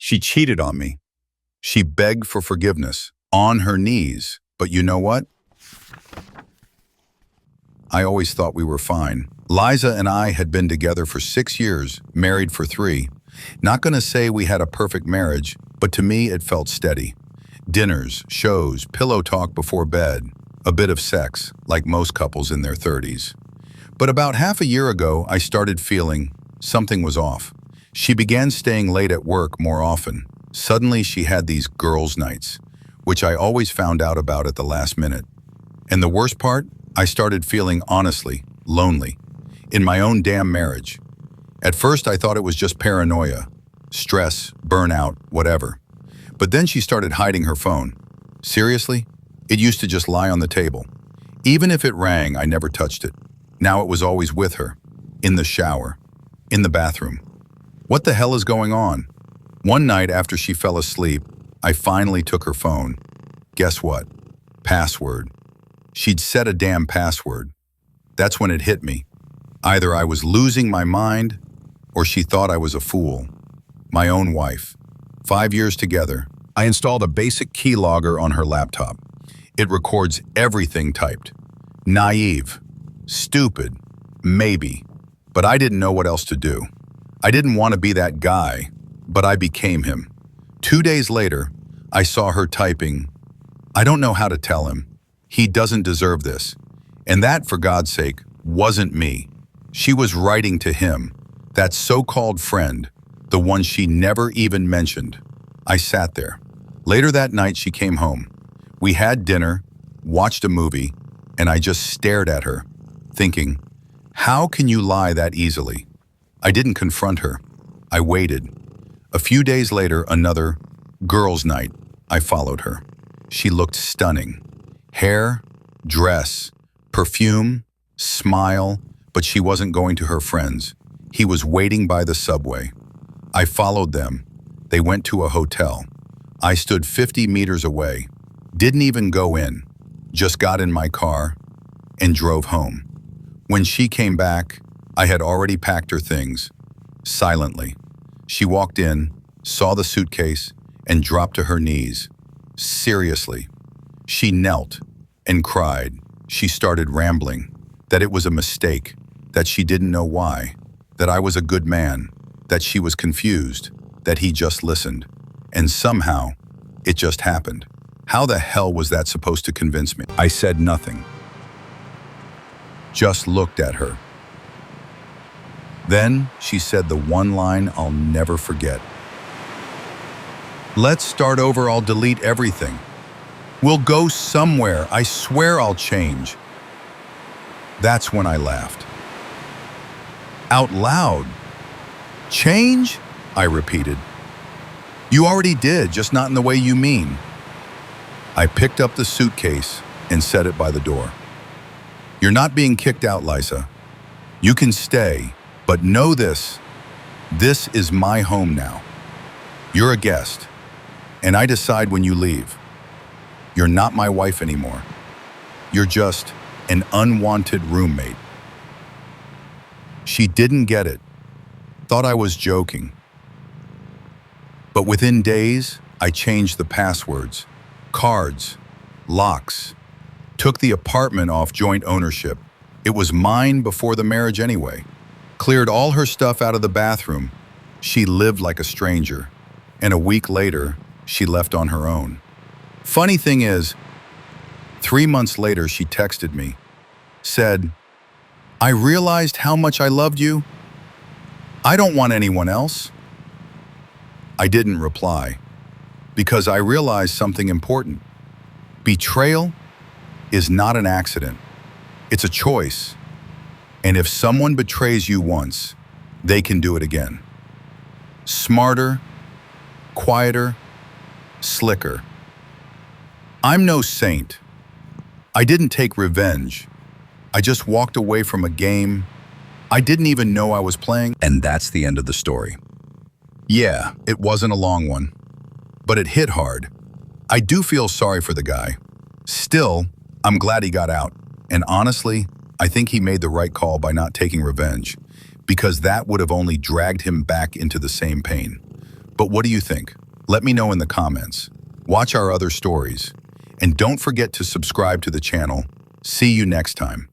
She cheated on me. She begged for forgiveness, on her knees. But you know what? I always thought we were fine. Liza and I had been together for 6 years, married for 3. Not gonna say we had a perfect marriage, but to me it felt steady. Dinners, shows, pillow talk before bed, a bit of sex, like most couples in their 30s. But about half a year ago, I started feeling something was off. She began staying late at work more often. Suddenly she had these girls' nights, which I always found out about at the last minute. And the worst part, I started feeling honestly lonely in my own damn marriage. At first I thought it was just paranoia, stress, burnout, whatever. But then she started hiding her phone. Seriously? It used to just lie on the table. Even if it rang, I never touched it. Now it was always with her, in the shower, in the bathroom. What the hell is going on? One night after she fell asleep, I finally took her phone. Guess what? Password. She'd set a damn password. That's when it hit me. Either I was losing my mind, or she thought I was a fool. My own wife. 5 years together. I installed a basic keylogger on her laptop. It records everything typed. Naive. Stupid. Maybe. But I didn't know what else to do. I didn't want to be that guy, but I became him. 2 days later, I saw her typing, "I don't know how to tell him. He doesn't deserve this." And that, for God's sake, wasn't me. She was writing to him, that so-called friend, the one she never even mentioned. I sat there. Later that night, she came home. We had dinner, watched a movie, and I just stared at her, thinking, how can you lie that easily? I didn't confront her. I waited. A few days later, another girls' night. I followed her. She looked stunning. Hair, dress, perfume, smile, but she wasn't going to her friends. He was waiting by the subway. I followed them. They went to a hotel. I stood 50 meters away, didn't even go in, just got in my car and drove home. When she came back, I had already packed her things, silently. She walked in, saw the suitcase, and dropped to her knees. Seriously. She knelt and cried. She started rambling, that it was a mistake, that she didn't know why, that I was a good man, that she was confused, that he just listened. And somehow, it just happened. How the hell was that supposed to convince me? I said nothing. Just looked at her. Then she said the one line I'll never forget. "Let's start over, I'll delete everything. We'll go somewhere, I swear I'll change." That's when I laughed. Out loud. "Change?" I repeated. "You already did, just not in the way you mean." I picked up the suitcase and set it by the door. "You're not being kicked out, Liza. You can stay, but know this. This is my home now. You're a guest, and I decide when you leave. You're not my wife anymore. You're just an unwanted roommate." She didn't get it, thought I was joking. But within days, I changed the passwords, cards, locks, took the apartment off joint ownership. It was mine before the marriage anyway. Cleared all her stuff out of the bathroom. She lived like a stranger, and a week later, she left on her own. Funny thing is, 3 months later, she texted me, said, "I realized how much I loved you. I don't want anyone else." I didn't reply, because I realized something important. Betrayal is not an accident. It's a choice. And if someone betrays you once, they can do it again. Smarter, quieter, slicker. I'm no saint. I didn't take revenge. I just walked away from a game I didn't even know I was playing, and that's the end of the story. Yeah, it wasn't a long one, but it hit hard. I do feel sorry for the guy. Still, I'm glad he got out, and honestly, I think he made the right call by not taking revenge, because that would have only dragged him back into the same pain. But what do you think? Let me know in the comments. Watch our other stories. And don't forget to subscribe to the channel. See you next time.